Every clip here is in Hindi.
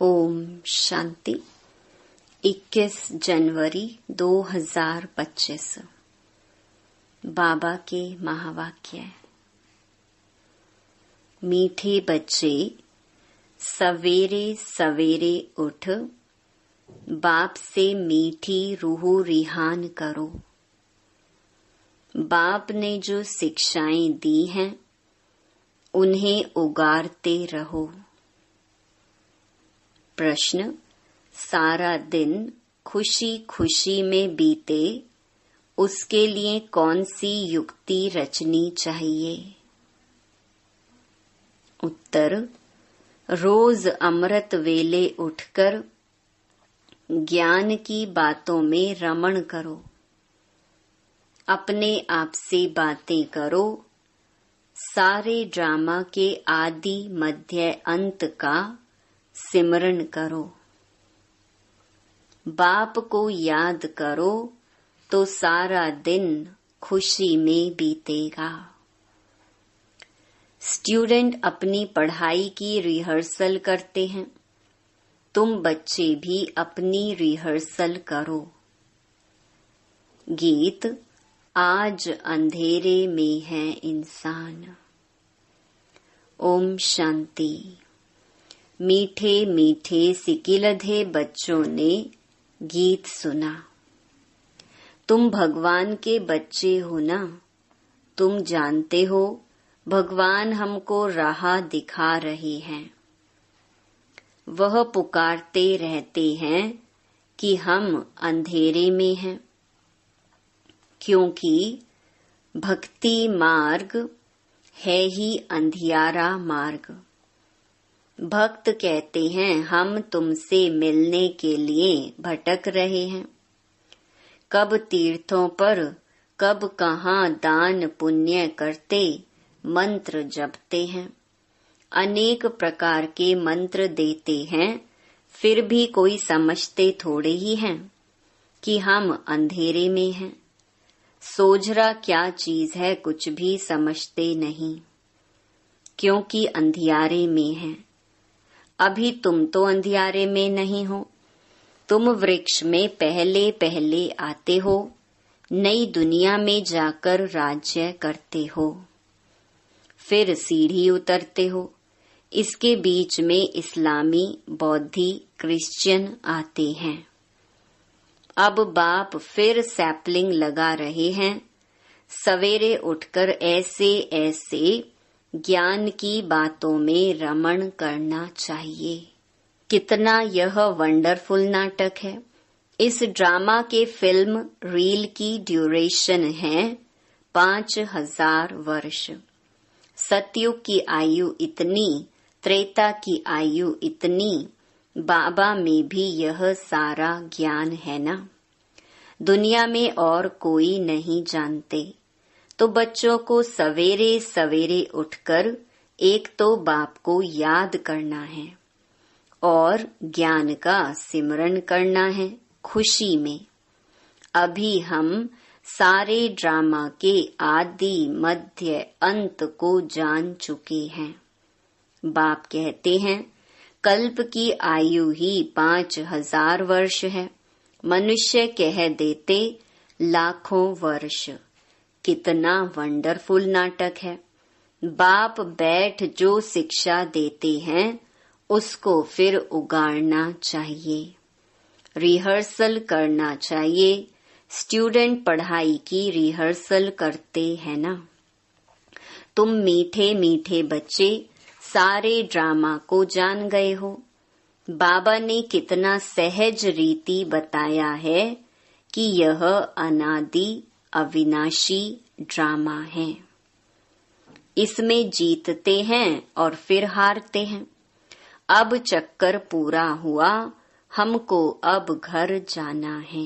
ओम शांति। 21 जनवरी 2025 बाबा के महावाक्य। मीठे बच्चे, सवेरे सवेरे उठ बाप से मीठी रूह रिहान करो। बाप ने जो शिक्षाएं दी हैं उन्हें उगारते रहो। प्रश्न, सारा दिन खुशी खुशी में बीते, उसके लिए कौन सी युक्ति रचनी चाहिए? उत्तर, रोज अमृत वेले उठकर ज्ञान की बातों में रमण करो। अपने आप से बातें करो। सारे ड्रामा के आदि मध्य अंत का सिमरन करो। बाप को याद करो तो सारा दिन खुशी में बीतेगा। स्टूडेंट अपनी पढ़ाई की रिहर्सल करते हैं, तुम बच्चे भी अपनी रिहर्सल करो। गीत, आज अंधेरे में है इंसान। ओम शांति। मीठे मीठे सिकिलधे बच्चों ने गीत सुना। तुम भगवान के बच्चे हो ना? तुम जानते हो भगवान हमको राह दिखा रहे हैं। वह पुकारते रहते हैं कि हम अंधेरे में हैं, क्योंकि भक्ति मार्ग है ही अंधियारा मार्ग। भक्त कहते हैं हम तुमसे मिलने के लिए भटक रहे हैं। कब तीर्थों पर, कब कहाँ दान पुण्य करते मंत्र जपते हैं। अनेक प्रकार के मंत्र देते हैं, फिर भी कोई समझते थोड़े ही हैं कि हम अंधेरे में हैं। सोझरा क्या चीज है कुछ भी समझते नहीं, क्योंकि अंधियारे में हैं। अभी तुम तो अंधियारे में नहीं हो, तुम वृक्ष में पहले पहले आते हो, नई दुनिया में जाकर राज्य करते हो, फिर सीढ़ी उतरते हो। इसके बीच में इस्लामी, बौद्धि, क्रिश्चियन आते हैं। अब बाप फिर सैपलिंग लगा रहे हैं। सवेरे उठकर ऐसे ऐसे ज्ञान की बातों में रमण करना चाहिए। कितना यह वंडरफुल नाटक है। इस ड्रामा के फिल्म रील की ड्यूरेशन है 5000 वर्ष। सतयुग की आयु इतनी, त्रेता की आयु इतनी। बाबा में भी यह सारा ज्ञान है ना? दुनिया में और कोई नहीं जानते। तो बच्चों को सवेरे सवेरे उठकर एक तो बाप को याद करना है और ज्ञान का सिमरन करना है खुशी में। अभी हम सारे ड्रामा के आदि मध्य अंत को जान चुके हैं। बाप कहते हैं कल्प की आयु ही 5000 वर्ष है। मनुष्य कह देते लाखों वर्ष। कितना वंडरफुल नाटक है। बाप बैठ जो शिक्षा देते हैं उसको फिर उगाड़ना चाहिए, रिहर्सल करना चाहिए। स्टूडेंट पढ़ाई की रिहर्सल करते हैं ना? तुम मीठे मीठे बच्चे सारे ड्रामा को जान गए हो। बाबा ने कितना सहज रीति बताया है कि यह अनादि अविनाशी ड्रामा है। इसमें जीतते हैं और फिर हारते हैं। अब चक्कर पूरा हुआ, हमको अब घर जाना है।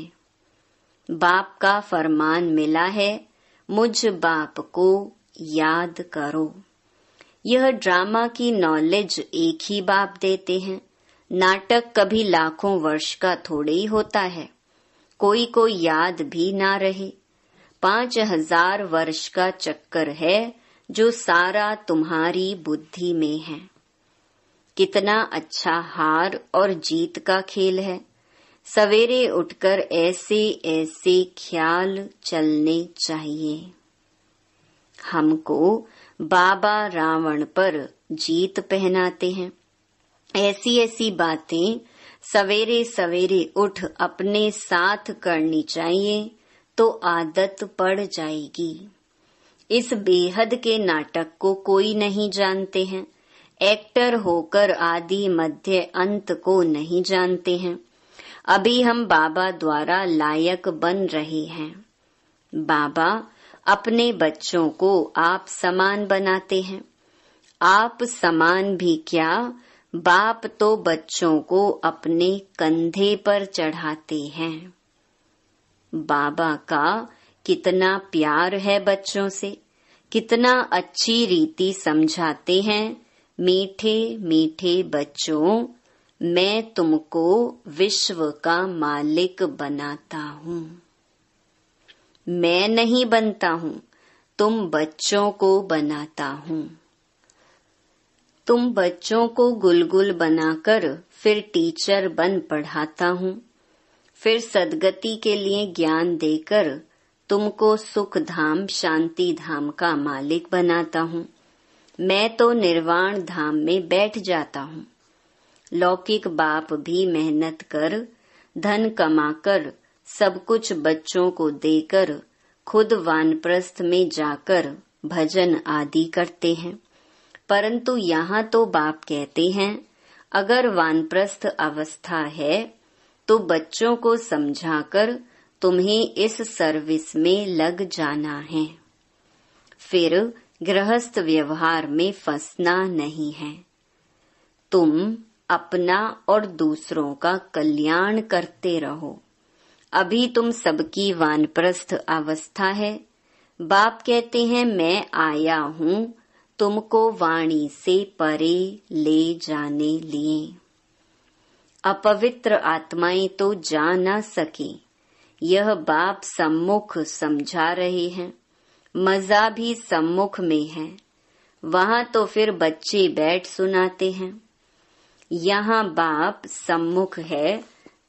बाप का फरमान मिला है, मुझ बाप को याद करो। यह ड्रामा की नॉलेज एक ही बाप देते हैं। नाटक कभी लाखों वर्ष का थोड़े ही होता है। कोई को याद भी ना रहे। 5000 वर्ष का चक्कर है जो सारा तुम्हारी बुद्धि में है। कितना अच्छा हार और जीत का खेल है। सवेरे उठकर ऐसे ऐसे ख्याल चलने चाहिए। हमको बाबा रावण पर जीत पहनाते हैं। ऐसी ऐसी बातें सवेरे सवेरे उठ अपने साथ करनी चाहिए तो आदत पड़ जाएगी। इस बेहद के नाटक को कोई नहीं जानते हैं। एक्टर होकर आदि मध्य अंत को नहीं जानते हैं। अभी हम बाबा द्वारा लायक बन रहे हैं। बाबा अपने बच्चों को आप समान बनाते हैं। आप समान भी क्या, बाप तो बच्चों को अपने कंधे पर चढ़ाते हैं। बाबा का कितना प्यार है बच्चों से, कितना अच्छी रीति समझाते हैं। मीठे मीठे बच्चों, मैं तुमको विश्व का मालिक बनाता हूँ। मैं नहीं बनता हूँ, तुम बच्चों को बनाता हूँ। तुम बच्चों को गुलगुल बनाकर फिर टीचर बन पढ़ाता हूँ। फिर सद्गति के लिए ज्ञान देकर तुमको सुख धाम शांति धाम का मालिक बनाता हूँ। मैं तो निर्वाण धाम में बैठ जाता हूँ। लौकिक बाप भी मेहनत कर धन कमाकर सब कुछ बच्चों को देकर खुद वानप्रस्थ में जाकर भजन आदि करते हैं। परंतु यहाँ तो बाप कहते हैं अगर वानप्रस्थ अवस्था है तो बच्चों को समझाकर तुम्हें इस सर्विस में लग जाना है। फिर गृहस्थ व्यवहार में फंसना नहीं है। तुम अपना और दूसरों का कल्याण करते रहो। अभी तुम सबकी वानप्रस्थ अवस्था है। बाप कहते हैं मैं आया हूँ तुमको वाणी से परे ले जाने लिए। अपवित्र आत्माएं तो जा न सकी, यह बाप सम्मुख समझा रहे हैं। मजा भी सम्मुख में है। वहाँ तो फिर बच्चे बैठ सुनाते हैं। यहाँ बाप सम्मुख है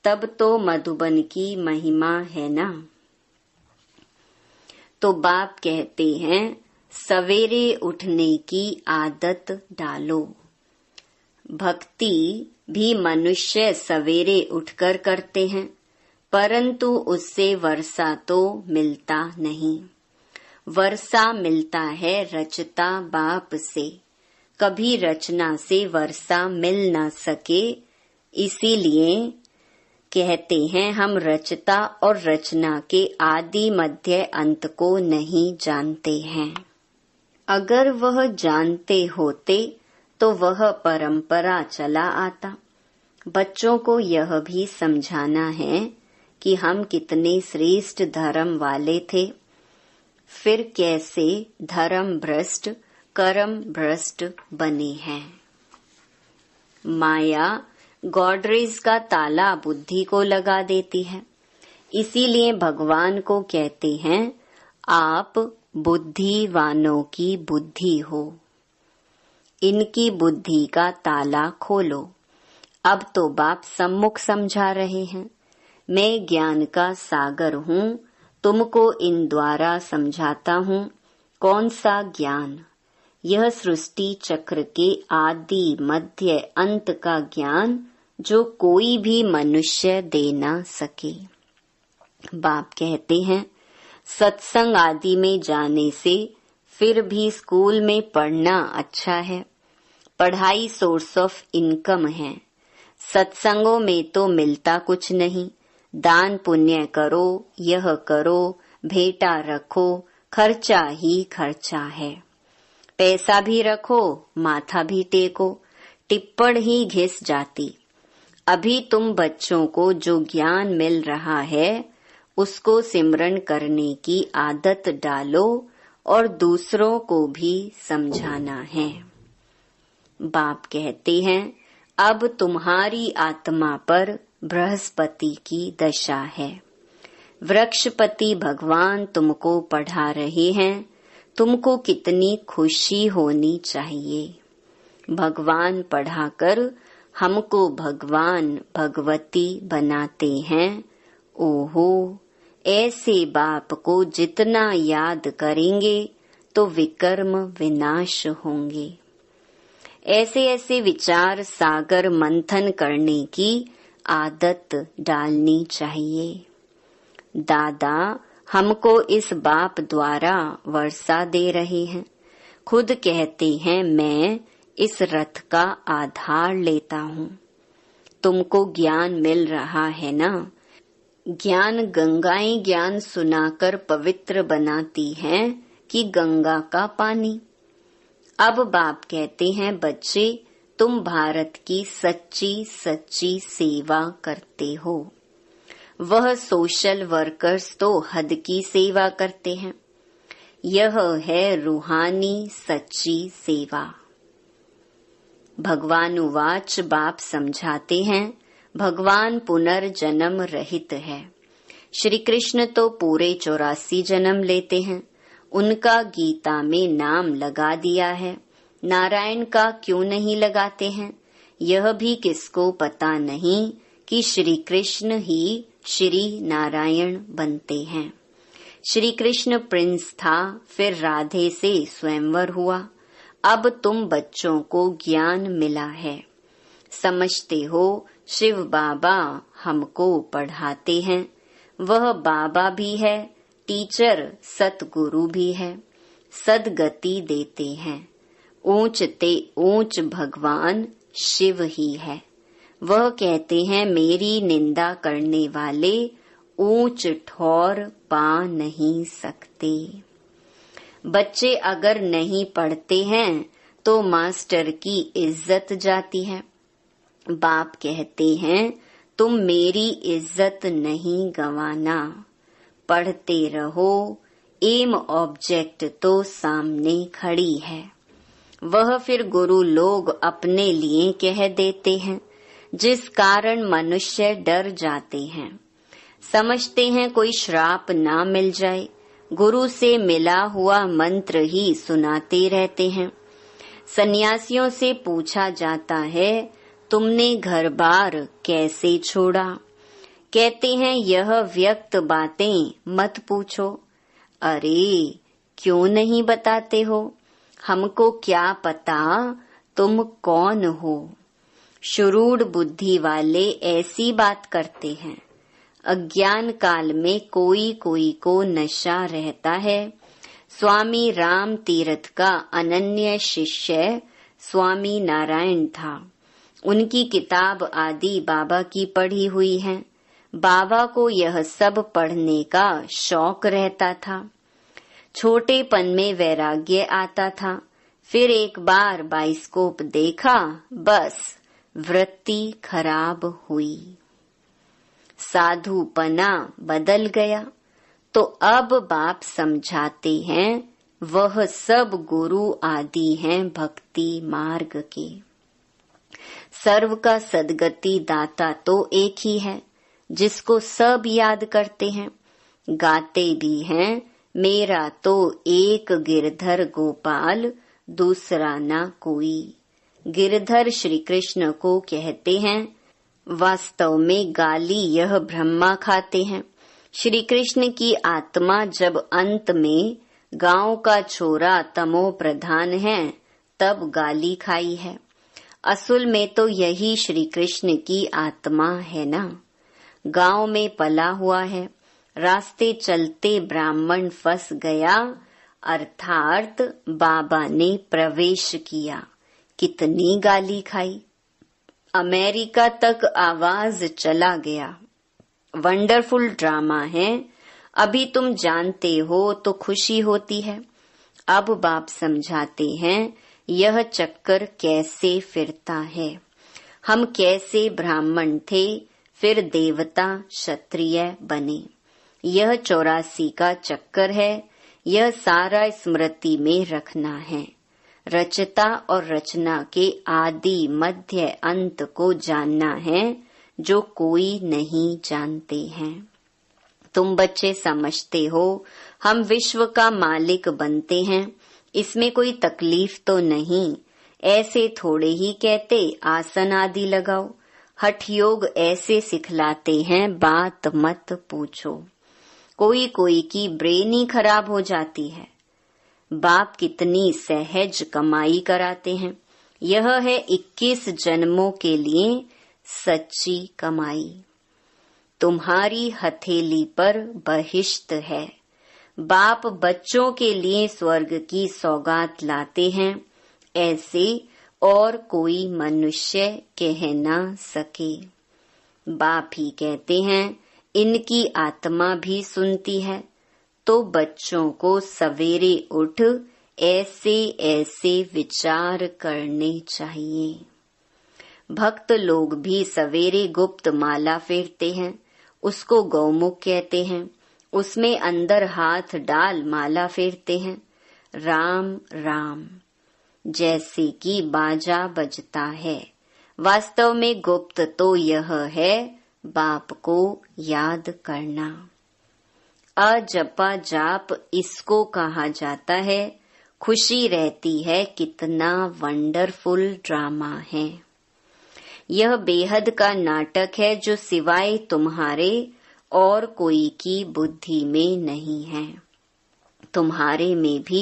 तब तो मधुबन की महिमा है ना। तो बाप कहते हैं सवेरे उठने की आदत डालो। भक्ति भी मनुष्य सवेरे उठकर करते हैं, परंतु उससे वर्षा तो मिलता नहीं। वर्षा मिलता है रचता बाप से। कभी रचना से वर्षा मिल न सके, इसीलिए कहते हैं हम रचता और रचना के आदि मध्य अंत को नहीं जानते हैं। अगर वह जानते होते तो वह परंपरा चला आता। बच्चों को यह भी समझाना है कि हम कितने श्रेष्ठ धर्म वाले थे, फिर कैसे धर्म भ्रष्ट कर्म भ्रष्ट बने हैं। माया गॉडरेज का ताला बुद्धि को लगा देती है। इसीलिए भगवान को कहते हैं आप बुद्धिवानों की बुद्धि हो, इनकी बुद्धि का ताला खोलो। अब तो बाप सम्मुख समझा रहे हैं मैं ज्ञान का सागर हूँ, तुमको इन द्वारा समझाता हूँ। कौन सा ज्ञान? यह सृष्टि चक्र के आदि मध्य अंत का ज्ञान जो कोई भी मनुष्य दे ना सके। बाप कहते हैं सत्संग आदि में जाने से फिर भी स्कूल में पढ़ना अच्छा है। पढ़ाई सोर्स ऑफ इनकम है। सत्संगों में तो मिलता कुछ नहीं। दान पुण्य करो, यह करो, भेंटा रखो, खर्चा ही खर्चा है। पैसा भी रखो, माथा भी टेको, टिप्पण ही घिस जाती। अभी तुम बच्चों को जो ज्ञान मिल रहा है उसको सिमरन करने की आदत डालो और दूसरों को भी समझाना है। बाप कहते हैं अब तुम्हारी आत्मा पर बृहस्पति की दशा है। वृक्षपति भगवान तुमको पढ़ा रहे हैं। तुमको कितनी खुशी होनी चाहिए। भगवान पढ़ाकर हमको भगवान भगवती बनाते हैं। ओहो, ऐसे बाप को जितना याद करेंगे तो विकर्म विनाश होंगे। ऐसे ऐसे विचार सागर मंथन करने की आदत डालनी चाहिए। दादा हमको इस बाप द्वारा वर्षा दे रहे हैं। खुद कहते हैं मैं इस रथ का आधार लेता हूँ। तुमको ज्ञान मिल रहा है ना। ज्ञान गंगाएं ज्ञान सुनाकर पवित्र बनाती हैं कि गंगा का पानी। अब बाप कहते हैं बच्चे तुम भारत की सच्ची सच्ची सेवा करते हो। वह सोशल वर्कर्स तो हद की सेवा करते हैं। यह है रूहानी सच्ची सेवा। भगवान उवाच बाप समझाते हैं भगवान पुनर्जन्म रहित है। श्री कृष्ण तो पूरे 84 जन्म लेते हैं। उनका गीता में नाम लगा दिया है। नारायण का क्यों नहीं लगाते हैं? यह भी किसको पता नहीं कि श्री कृष्ण ही श्री नारायण बनते हैं। श्री कृष्ण प्रिंस था, फिर राधे से स्वयंवर हुआ। अब तुम बच्चों को ज्ञान मिला है। समझते हो शिव बाबा हमको पढ़ाते हैं। वह बाबा भी है, टीचर सतगुरु भी है। सदगति देते हैं। ऊंच ते ऊंच भगवान शिव ही है। वह कहते हैं मेरी निंदा करने वाले ऊंच ठौर पा नहीं सकते। बच्चे अगर नहीं पढ़ते हैं तो मास्टर की इज्जत जाती है। बाप कहते हैं तुम मेरी इज्जत नहीं गंवाना। पढ़ते रहो, एम ऑब्जेक्ट तो सामने खड़ी है। वह फिर गुरु लोग अपने लिए कह देते हैं, जिस कारण मनुष्य डर जाते हैं। समझते हैं कोई श्राप ना मिल जाए, गुरु से मिला हुआ मंत्र ही सुनाते रहते हैं। सन्यासियों से पूछा जाता है तुमने घर बार कैसे छोड़ा? कहते हैं यह व्यक्त बातें मत पूछो। अरे क्यों नहीं बताते हो? हमको क्या पता तुम कौन हो? शुरूढ़ बुद्धि वाले ऐसी बात करते हैं। अज्ञान काल में कोई कोई को नशा रहता है। स्वामी राम तीर्थ का अनन्य शिष्य स्वामी नारायण था। उनकी किताब आदि बाबा की पढ़ी हुई है। बाबा को यह सब पढ़ने का शौक रहता था। छोटेपन में वैराग्य आता था। फिर एक बार बाइस्कोप देखा, बस वृत्ति खराब हुई। साधुपना बदल गया। तो अब बाप समझाते हैं वह सब गुरु आदि हैं भक्ति मार्ग के। सर्व का सदगति दाता तो एक ही है, जिसको सब याद करते हैं। गाते भी हैं मेरा तो एक गिरधर गोपाल, दूसरा ना कोई। गिरधर श्री कृष्ण को कहते हैं। वास्तव में गाली यह ब्रह्मा खाते हैं। श्री कृष्ण की आत्मा जब अंत में गांव का छोरा तमो प्रधान है, तब गाली खाई है। असल में तो यही श्री कृष्ण की आत्मा है ना। गांव में पला हुआ है। रास्ते चलते ब्राह्मण फंस गया, अर्थात बाबा ने प्रवेश किया। कितनी गाली खाई। अमेरिका तक आवाज चला गया। वंडरफुल ड्रामा है। अभी तुम जानते हो तो खुशी होती है। अब बाप समझाते हैं यह चक्कर कैसे फिरता है। हम कैसे ब्राह्मण थे, फिर देवता क्षत्रिय बने। यह 84 का चक्कर है। यह सारा स्मृति में रखना है। रचता और रचना के आदि मध्य अंत को जानना है, जो कोई नहीं जानते हैं। तुम बच्चे समझते हो हम विश्व का मालिक बनते हैं। इसमें कोई तकलीफ तो नहीं। ऐसे थोड़े ही कहते आसन आदि लगाओ। हठ योग ऐसे सिखलाते हैं बात मत पूछो। कोई कोई की ब्रेन ही खराब हो जाती है। बाप कितनी सहज कमाई कराते हैं। यह है 21 जन्मों के लिए सच्ची कमाई। तुम्हारी हथेली पर बहिश्त है। बाप बच्चों के लिए स्वर्ग की सौगात लाते हैं। ऐसे और कोई मनुष्य कह न सके। बाप ही कहते हैं इनकी आत्मा भी सुनती है। तो बच्चों को सवेरे उठ ऐसे ऐसे विचार करने चाहिए। भक्त लोग भी सवेरे गुप्त माला फेरते हैं, उसको गौमुख कहते हैं। उसमें अंदर हाथ डाल माला फेरते हैं। राम राम जैसे कि बाजा बजता है। वास्तव में गुप्त तो यह है बाप को याद करना। अजपा जाप इसको कहा जाता है। खुशी रहती है कितना वंडरफुल ड्रामा है। यह बेहद का नाटक है जो सिवाय तुम्हारे और कोई की बुद्धि में नहीं है। तुम्हारे में भी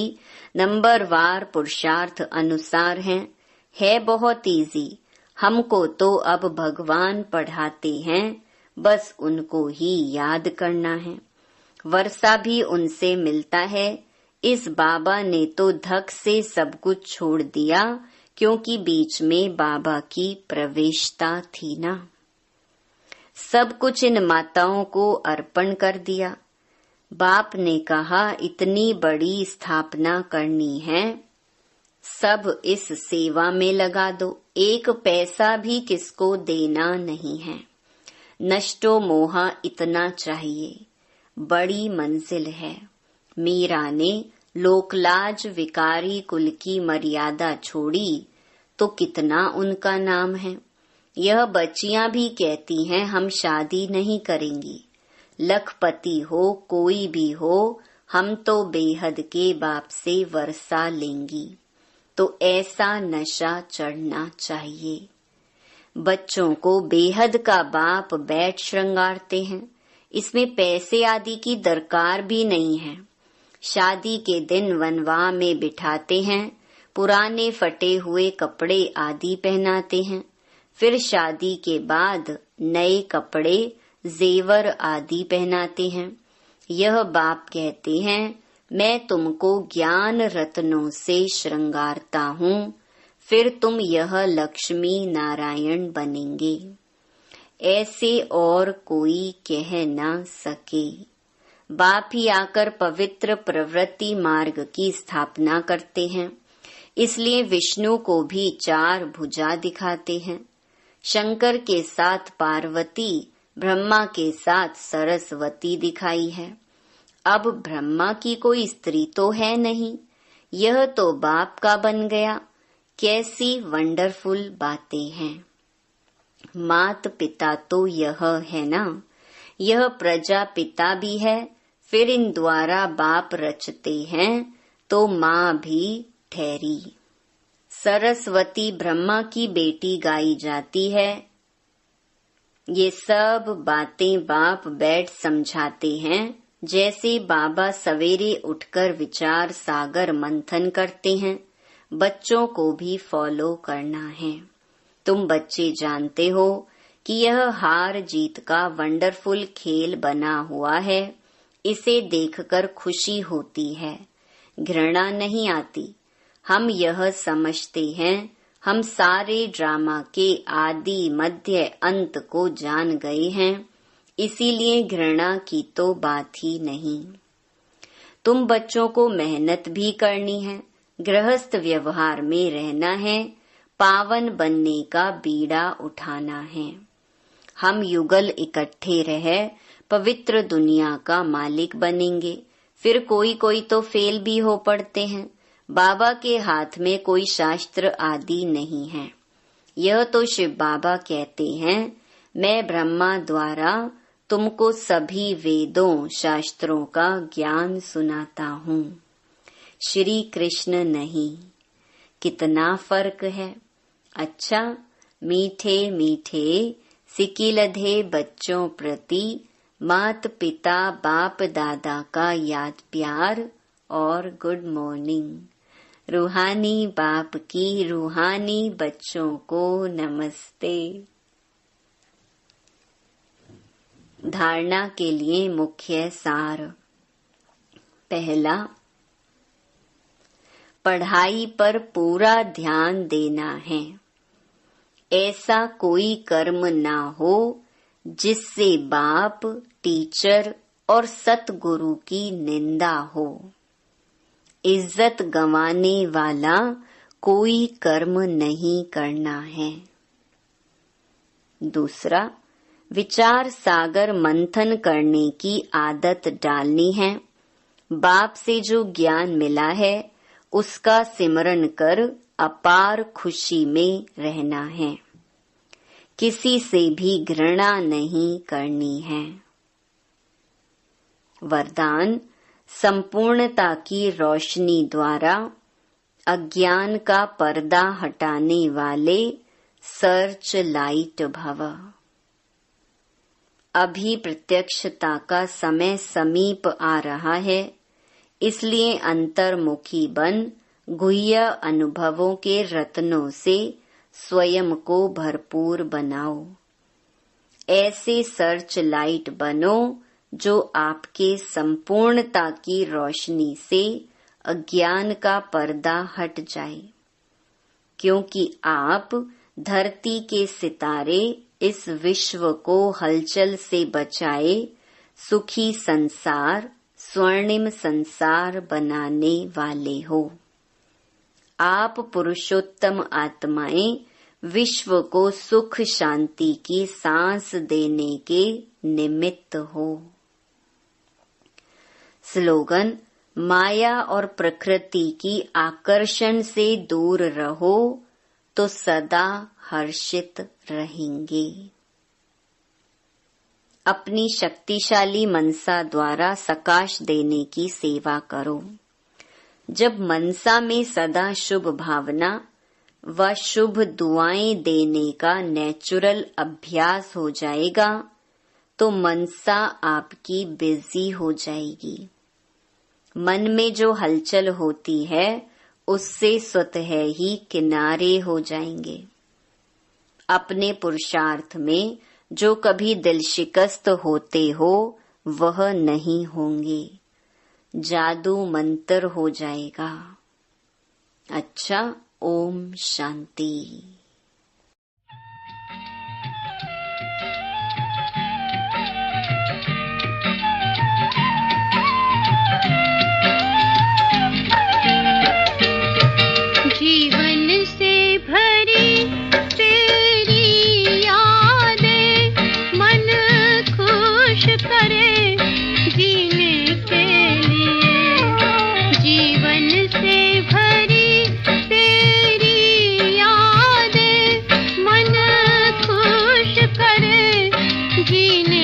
नंबरवार पुरुषार्थ अनुसार है बहुत इजी। हमको तो अब भगवान पढ़ाते हैं, बस उनको ही याद करना है। वर्षा भी उनसे मिलता है। इस बाबा ने तो धक से सब कुछ छोड़ दिया, क्योंकि बीच में बाबा की प्रवेशता थी ना। सब कुछ इन माताओं को अर्पण कर दिया। बाप ने कहा इतनी बड़ी स्थापना करनी है, सब इस सेवा में लगा दो। एक पैसा भी किसको देना नहीं है। नष्टो मोहा इतना चाहिए, बड़ी मंजिल है। मीरा ने लोकलाज विकारी कुल की मर्यादा छोड़ी तो कितना उनका नाम है। यह बच्चियां भी कहती हैं हम शादी नहीं करेंगी। लखपति हो कोई भी हो, हम तो बेहद के बाप से वर्षा लेंगी। तो ऐसा नशा चढ़ना चाहिए। बच्चों को बेहद का बाप बैठ श्रृंगारते हैं। इसमें पैसे आदि की दरकार भी नहीं है। शादी के दिन वनवा में बिठाते हैं, पुराने फटे हुए कपड़े आदि पहनाते हैं। फिर शादी के बाद नए कपड़े जेवर आदि पहनाते हैं। यह बाप कहते हैं मैं तुमको ज्ञान रत्नों से श्रृंगारता हूँ, फिर तुम यह लक्ष्मी नारायण बनेंगे। ऐसे और कोई कह न सके। बाप ही आकर पवित्र प्रवृत्ति मार्ग की स्थापना करते हैं। इसलिए विष्णु को भी 4 भुजा दिखाते हैं। शंकर के साथ पार्वती, ब्रह्मा के साथ सरस्वती दिखाई है। अब ब्रह्मा की कोई स्त्री तो है नहीं, यह तो बाप का बन गया। कैसी वंडरफुल बातें हैं। मात पिता तो यह है ना, यह प्रजापिता भी है। फिर इन द्वारा बाप रचते हैं तो माँ भी ठहरी। सरस्वती ब्रह्मा की बेटी गाई जाती है। ये सब बातें बाप बैठ समझाते हैं। जैसे बाबा सवेरे उठकर विचार सागर मंथन करते हैं, बच्चों को भी फॉलो करना है। तुम बच्चे जानते हो कि यह हार जीत का वंडरफुल खेल बना हुआ है। इसे देखकर खुशी होती है, घृणा नहीं आती। हम यह समझते हैं हम सारे ड्रामा के आदि मध्य अंत को जान गए हैं, इसीलिए घृणा की तो बात ही नहीं। तुम बच्चों को मेहनत भी करनी है, गृहस्थ व्यवहार में रहना है, पावन बनने का बीड़ा उठाना है। हम युगल इकट्ठे रह पवित्र दुनिया का मालिक बनेंगे। फिर कोई कोई तो फेल भी हो पड़ते हैं। बाबा के हाथ में कोई शास्त्र आदि नहीं है। यह तो शिव बाबा कहते हैं मैं ब्रह्मा द्वारा तुमको सभी वेदों शास्त्रों का ज्ञान सुनाता हूँ। श्री कृष्ण नहीं। कितना फर्क है। अच्छा, मीठे मीठे सिकिलधे बच्चों प्रति मात पिता बाप दादा का याद प्यार और गुड मॉर्निंग। रूहानी बाप की रूहानी बच्चों को नमस्ते। धारणा के लिए मुख्य सार। पहला, पढ़ाई पर पूरा ध्यान देना है। ऐसा कोई कर्म ना हो जिससे बाप, टीचर और सतगुरु की निंदा हो। इज्जत गंवाने वाला कोई कर्म नहीं करना है। दूसरा, विचार सागर मंथन करने की आदत डालनी है। बाप से जो ज्ञान मिला है उसका सिमरन कर अपार खुशी में रहना है। किसी से भी घृणा नहीं करनी है। वरदान, संपूर्णता की रोशनी द्वारा अज्ञान का पर्दा हटाने वाले सर्च लाइट भव। अभी प्रत्यक्षता का समय समीप आ रहा है, इसलिए अंतर्मुखी बन गुह्य अनुभवों के रत्नों से स्वयं को भरपूर बनाओ। ऐसे सर्च लाइट बनो जो आपके संपूर्णता की रोशनी से अज्ञान का पर्दा हट जाए, क्योंकि आप धरती के सितारे इस विश्व को हलचल से बचाए सुखी संसार, स्वर्णिम संसार बनाने वाले हो। आप पुरुषोत्तम आत्माएं विश्व को सुख शांति की सांस देने के निमित्त हो। स्लोगन, माया और प्रकृति की आकर्षण से दूर रहो तो सदा हर्षित रहेंगे। अपनी शक्तिशाली मनसा द्वारा सकाश देने की सेवा करो। जब मनसा में सदा शुभ भावना व शुभ दुआएं देने का नेचुरल अभ्यास हो जाएगा तो मनसा आपकी बिजी हो जाएगी। मन में जो हलचल होती है उससे स्वतः ही किनारे हो जाएंगे। अपने पुरुषार्थ में जो कभी दिल शिकस्त होते हो वह नहीं होंगे। जादू मंत्र हो जाएगा। अच्छा, ओम शांति। जीवन से भरी तेरी यादें मन खुश करे जीने के लिए। जीवन से भरी तेरी यादें मन खुश करे जीने